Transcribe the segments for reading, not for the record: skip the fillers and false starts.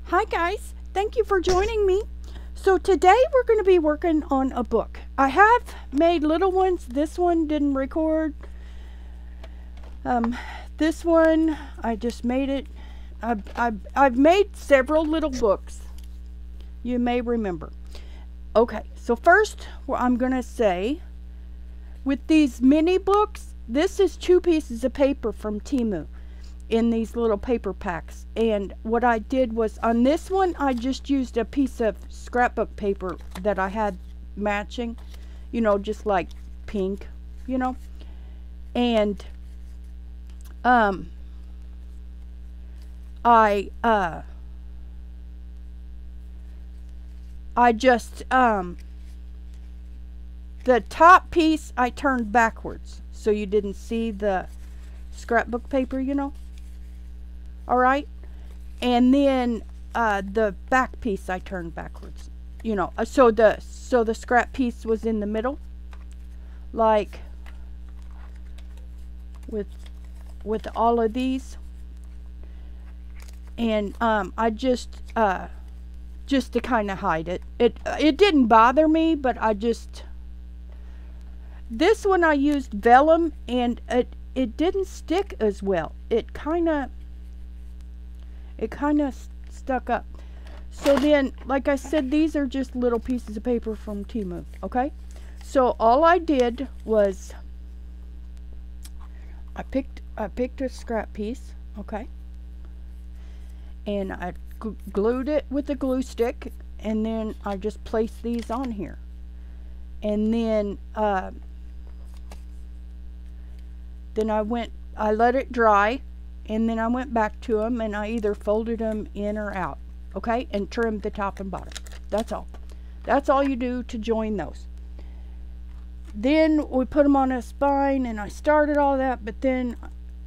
Hi guys, thank you for joining me. So today we're going to be working on a book. I have made little ones. This one didn't record. This one I just made it. I've made several little books. You may remember. Okay, so first I'm going to say with these mini books, this is 2 pieces of paper from Temu in these little paper packs, and what I did was on this one I just used a piece of scrapbook paper that I had matching, just like pink, and I just the top piece I turned backwards so you didn't see the scrapbook paper, alright, and then the back piece I turned backwards, so the scrap piece was in the middle, like with all of these, and I just to kind of hide it. It didn't bother me, but this one I used vellum, and it didn't stick as well. It kind of stuck up. So then, like I said, these are just little pieces of paper from Temu, okay? So all I did was I picked a scrap piece, okay? And I glued it with a glue stick, and then I just placed these on here. And then I let it dry, and then I went back to them and I either folded them in or out, okay, and trimmed the top and bottom. That's all. That's all you do to join those. Then we put them on a spine, and I started all that, but then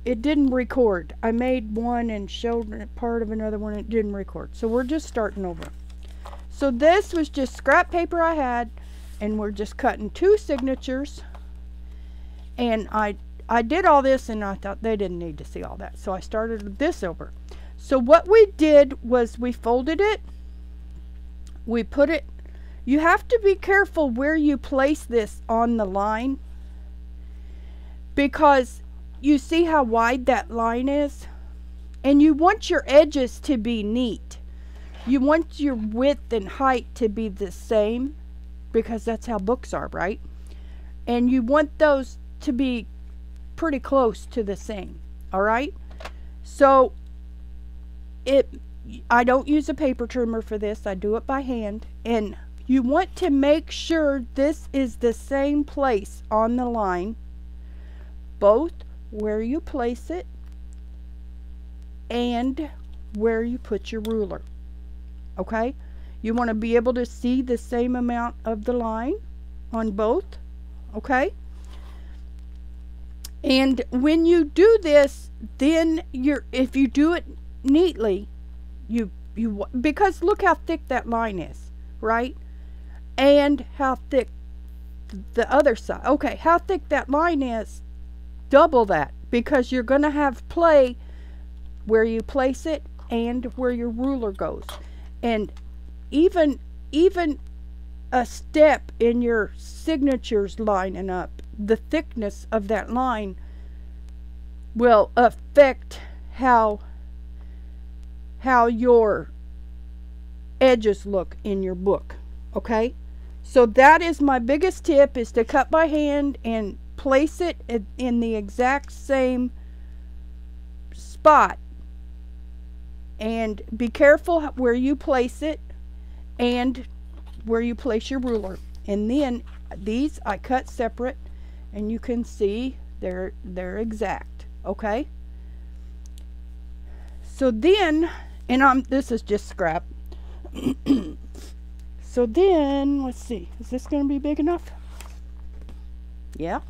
it didn't record. I made one and showed part of another one, and it didn't record. So we're just starting over. So this was just scrap paper I had, and we're just cutting 2 signatures, and I did all this, and I thought they didn't need to see all that, so I started this over. So what we did was we folded it, we put it, you have to be careful where you place this on the line, because you see how wide that line is, and you want your edges to be neat. You want your width and height to be the same, because that's how books are, right? And you want those to be pretty close to the same, alright? So I don't use a paper trimmer for this. I do it by hand, and you want to make sure this is the same place on the line, both where you place it and where you put your ruler, okay? You want to be able to see the same amount of the line on both, okay? And when you do this, then if you do it neatly, because look how thick that line is, right? And how thick the other side. Okay, how thick that line is, double that, because you're going to have play where you place it and where your ruler goes. And even a step in your signatures lining up, the thickness of that line will affect how your edges look in your book, okay? So that is my biggest tip, is to cut by hand and place it in the exact same spot, and be careful where you place it and where you place your ruler. And then these I cut separate, and you can see they're exact, okay? So then, and this is just scrap. So then, let's see, is this going to be big enough? Yeah.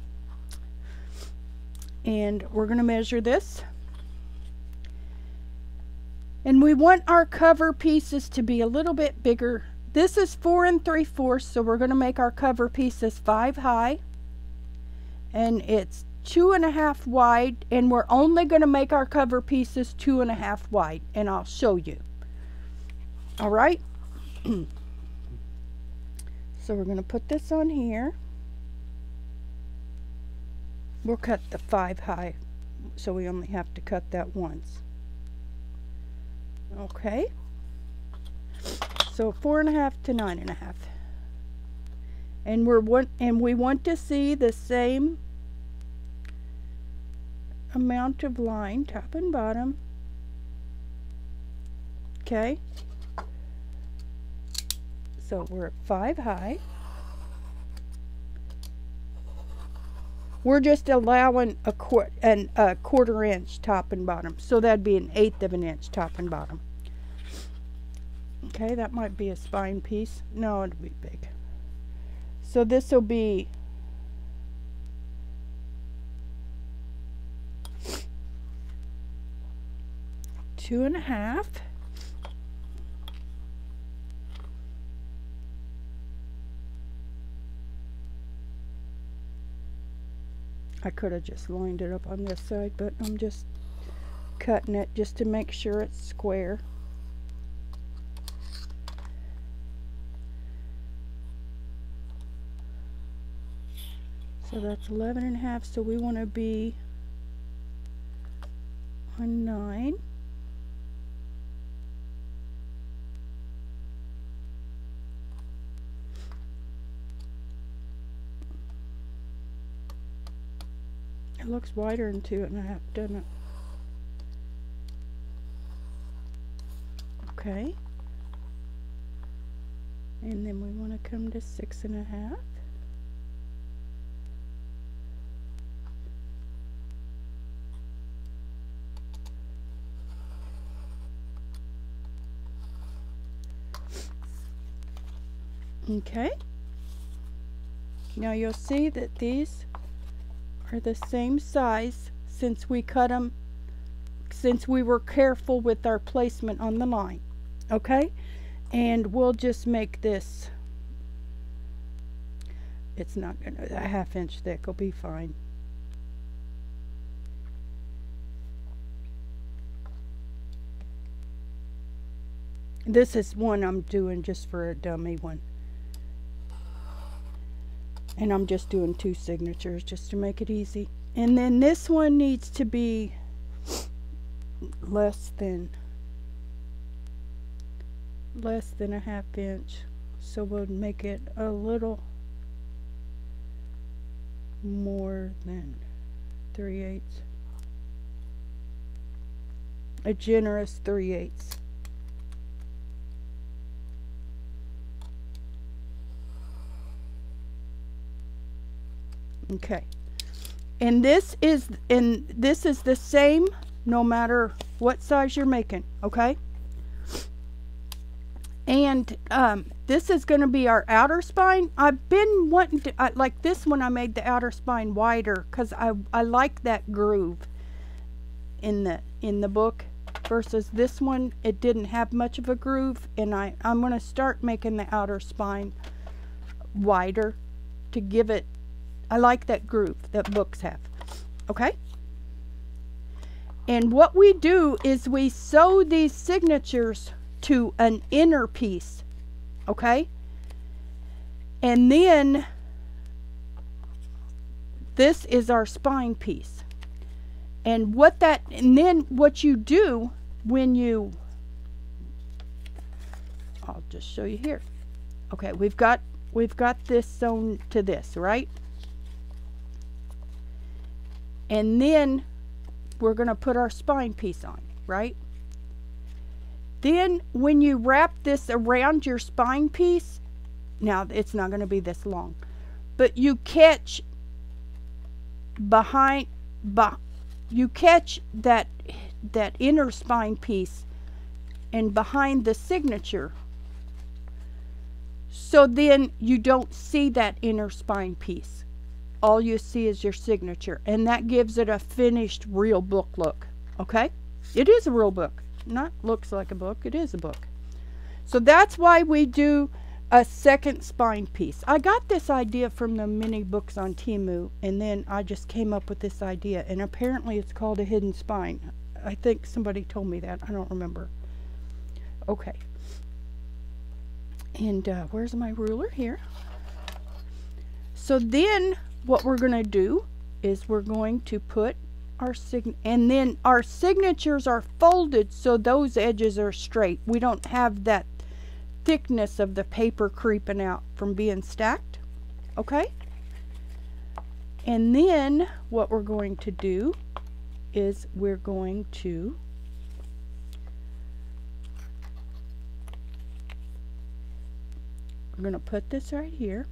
And we're going to measure this. And we want our cover pieces to be a little bit bigger. This is 4 3/4, so we're going to make our cover pieces 5 high. And it's 2.5 wide, and we're only going to make our cover pieces 2.5 wide, and I'll show you. All right. So we're going to put this on here. We'll cut the 5 high, so we only have to cut that once. Okay. So 4.5 to 9.5. And we want to see the same amount of line, top and bottom. Okay. So we're at 5 high. We're just allowing a quarter inch top and bottom. So that'd be 1/8 of an inch top and bottom. Okay, that might be a spine piece. No, it'll be big. So this will be 2.5. I could have just lined it up on this side, but I'm just cutting it just to make sure it's square. So that's 11.5, so we want to be on 9. It looks wider than 2.5, doesn't it? Okay. And then we want to come to 6.5. Okay. Now you'll see that these are the same size since we cut them, since we were careful with our placement on the line. Okay? And we'll just make this, it's not gonna, a 1/2 inch thick will be fine. This is one I'm doing just for a dummy one. And I'm just doing 2 signatures just to make it easy. And then this one needs to be less than a 1/2 inch. So we'll make it a little more than 3/8. A generous 3/8. Okay, and this is the same no matter what size you're making. Okay, and this is going to be our outer spine. I've been wanting to like this one. I made the outer spine wider because I like that groove in the book versus this one. It didn't have much of a groove, and I'm going to start making the outer spine wider to give it. I like that groove that books have. Okay? And what we do is we sew these signatures to an inner piece. Okay? And then this is our spine piece. And then what you do when you, I'll just show you here. Okay, we've got this sewn to this, right? And then we're going to put our spine piece on, right? Then when you wrap this around your spine piece, now it's not going to be this long, but you catch you catch that inner spine piece and behind the signature. So then you don't see that inner spine piece. All you see is your signature, and that gives it a finished real book look. Okay? It is a real book. Not looks like a book, it is a book. So that's why we do a second spine piece. I got this idea from the mini books on Temu, and then I just came up with this idea, and apparently it's called a hidden spine. I think somebody told me that. I don't remember. Okay. And where's my ruler? Here. So then what we're going to do is we're going to put our and then our signatures are folded so those edges are straight. We don't have that thickness of the paper creeping out from being stacked. Okay? And then what we're going to do is we're going to put this right here,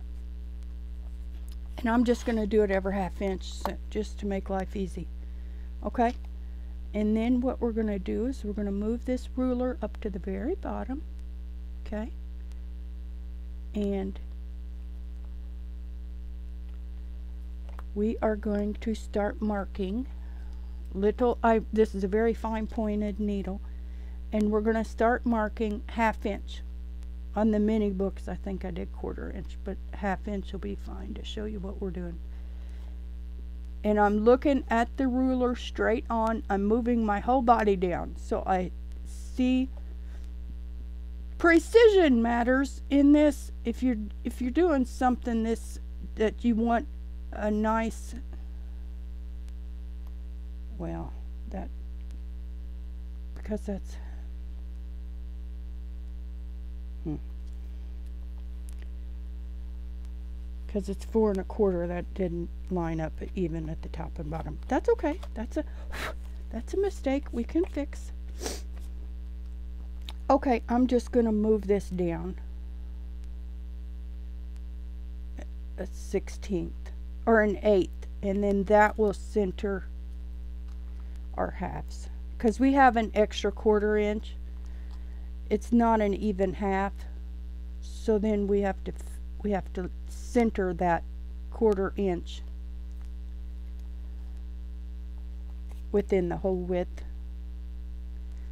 and I'm just going to do it every ½ inch just to make life easy. Okay? And then what we're going to do is we're going to move this ruler up to the very bottom. Okay? And we are going to start marking little, this is a very fine pointed needle, and we're going to start marking ½ inch. On the mini books I think I did 1/4 inch, but ½ inch will be fine to show you what we're doing. And I'm looking at the ruler straight on. I'm moving my whole body down so I see. Precision matters in this. If you're doing something that you want a nice, well, that, because that's because it's 4 1/4, that didn't line up even at the top and bottom. That's okay. That's a mistake we can fix. Okay, I'm just going to move this down a 1/16 or an 1/8, and then that will center our halves, because we have an extra 1/4 inch. It's not an even half, so then we have to center that 1/4 inch within the whole width,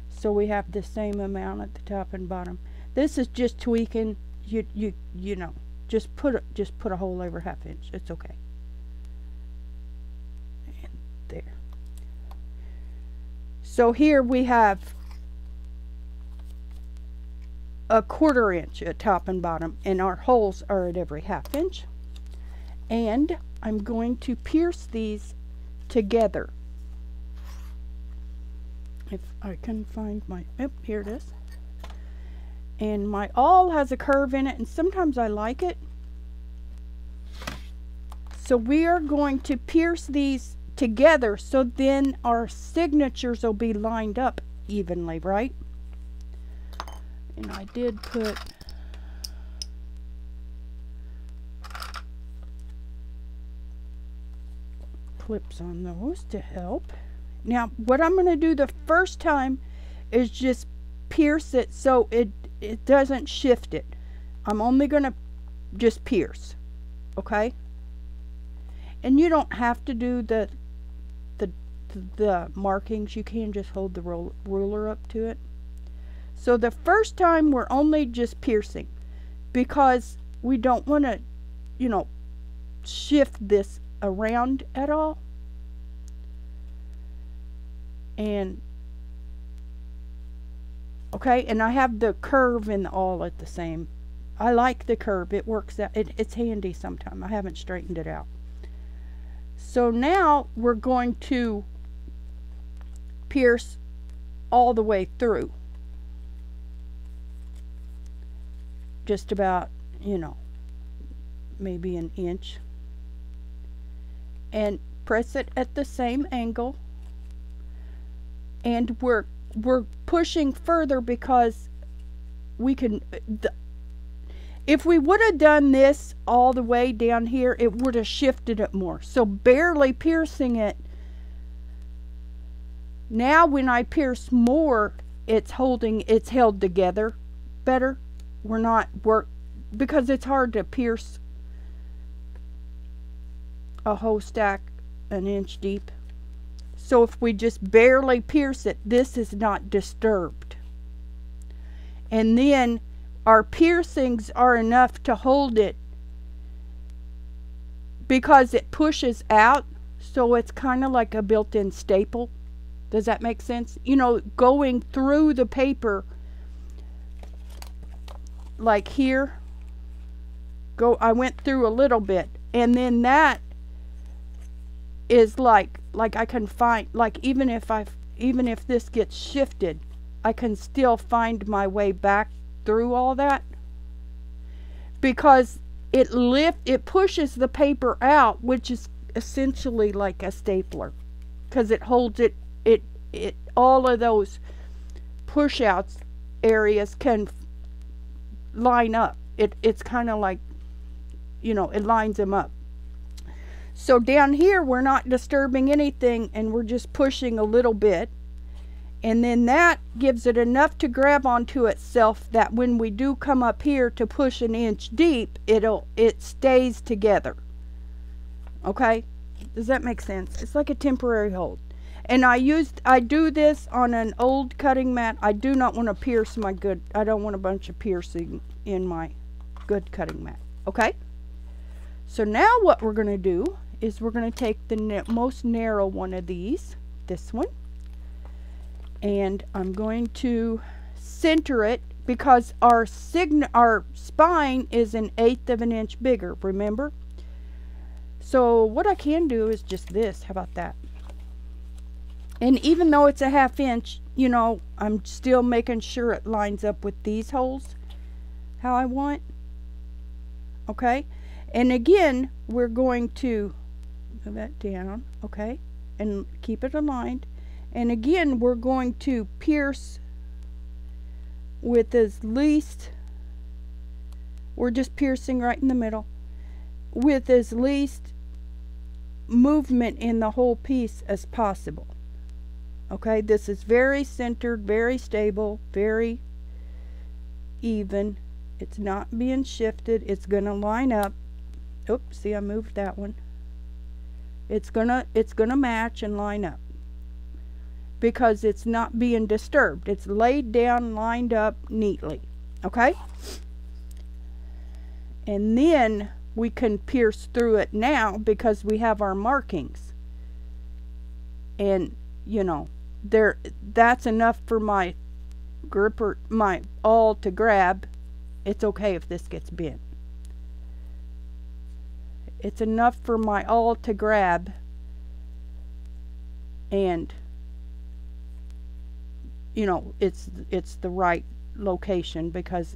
so we have the same amount at the top and bottom. This is just tweaking. You know, just put a hole over ½ inch. It's okay. And there. So here we have a 1/4 inch at top and bottom, and our holes are at every ½ inch. And I'm going to pierce these together. If I can find my, oh, here it is. And my awl has a curve in it, and sometimes I like it. So we are going to pierce these together, so then our signatures will be lined up evenly, right? And I did put clips on those to help. Now what I'm going to do the first time is just pierce it so it doesn't shift it. I'm only going to just pierce, okay? And you don't have to do the markings. You can just hold the ruler up to it. So the first time we're only just piercing, because we don't want to, you know, shift this around at all. And okay, and I have the curve and the awl at the same. I like the curve. It works out. It's handy sometimes. I haven't straightened it out. So now we're going to pierce all the way through. Just about, you know, maybe an inch. And press it at the same angle. And we're pushing further because we can, if we would have done this all the way down here, it would have shifted it more. So barely piercing it. Now when I pierce more, it's held together better. We're not because it's hard to pierce a whole stack an inch deep. So if we just barely pierce it, this is not disturbed. And then our piercings are enough to hold it because it pushes out, so it's kind of like a built-in staple. Does that make sense? You know, going through the paper like here, I went through a little bit, and then that is like I can find, like even if this gets shifted, I can still find my way back through all that, because it pushes the paper out, which is essentially like a stapler, because it holds it all of those push outs areas can line up. It's kind of like, you know, it lines them up. So down here we're not disturbing anything, and we're just pushing a little bit, and then that gives it enough to grab onto itself that when we do come up here to push an inch deep, it stays together. Okay, does that make sense? It's like a temporary hold. And I do this on an old cutting mat. I do not want to pierce I don't want a bunch of piercing in my good cutting mat. Okay, so now what we're going to do is we're going to take the most narrow one of these, this one, and I'm going to center it, because our spine is 1/8 of an inch bigger, remember? So what I can do is just this. How about that? And even though it's a 1/2 inch, you know, I'm still making sure it lines up with these holes how I want. Okay, and again we're going to move that down, okay, and keep it aligned. And again we're going to pierce with as least, we're just piercing right in the middle, with as least movement in the whole piece as possible. Okay, this is very centered, very stable, very even. It's not being shifted. It's going to line up. Oops, see, I moved that one. It's gonna match and line up, because it's not being disturbed. It's laid down, lined up neatly. Okay, and then we can pierce through it now because we have our markings, and you know, that's enough for my gripper, my awl to grab. It's okay if this gets bent. It's enough for my awl to grab, and you know, it's the right location, because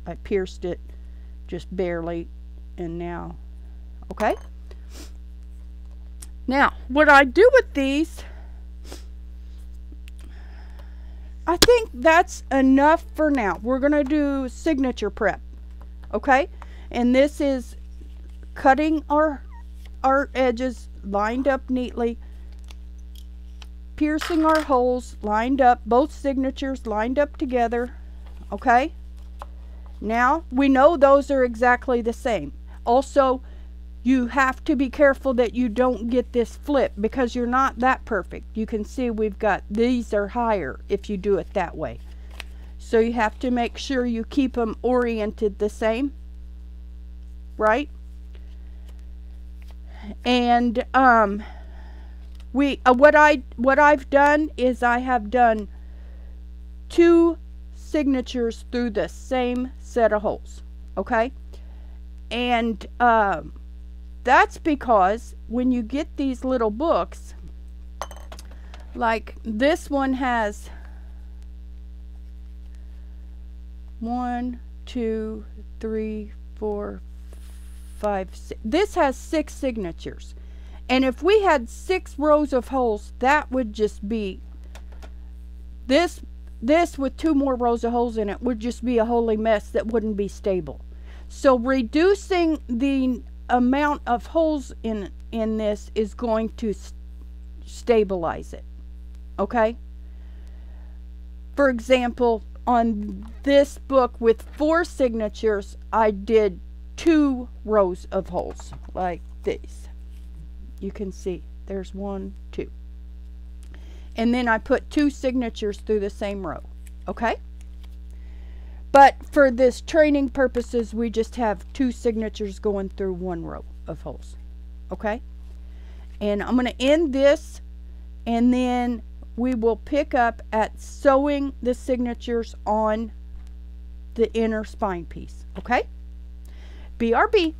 I pierced it just barely, and now, okay. Now what I do with these, I think that's enough for now. We're gonna do signature prep, okay? And this is cutting our edges lined up neatly, piercing our holes lined up, both signatures lined up together, okay? Now we know those are exactly the same. Also, you have to be careful that you don't get this flip, because you're not that perfect. You can see we've got, these are higher if you do it that way. So you have to make sure you keep them oriented the same, right? And what I've done is I have done 2 signatures through the same set of holes, okay? And that's because when you get these little books, like this one has 1, 2, 3, 4, 5, 6. This has 6 signatures. And if we had 6 rows of holes, that would just be, this with 2 more rows of holes in it would just be a holy mess that wouldn't be stable. So reducing the amount of holes in this is going to stabilize it, okay? For example, on this book with 4 signatures, I did 2 rows of holes like this. You can see there's 1, 2, and then I put 2 signatures through the same row, okay? But for this training purposes, we just have 2 signatures going through 1 row of holes, okay? And I'm going to end this, and then we will pick up at sewing the signatures on the inner spine piece. Okay? BRB.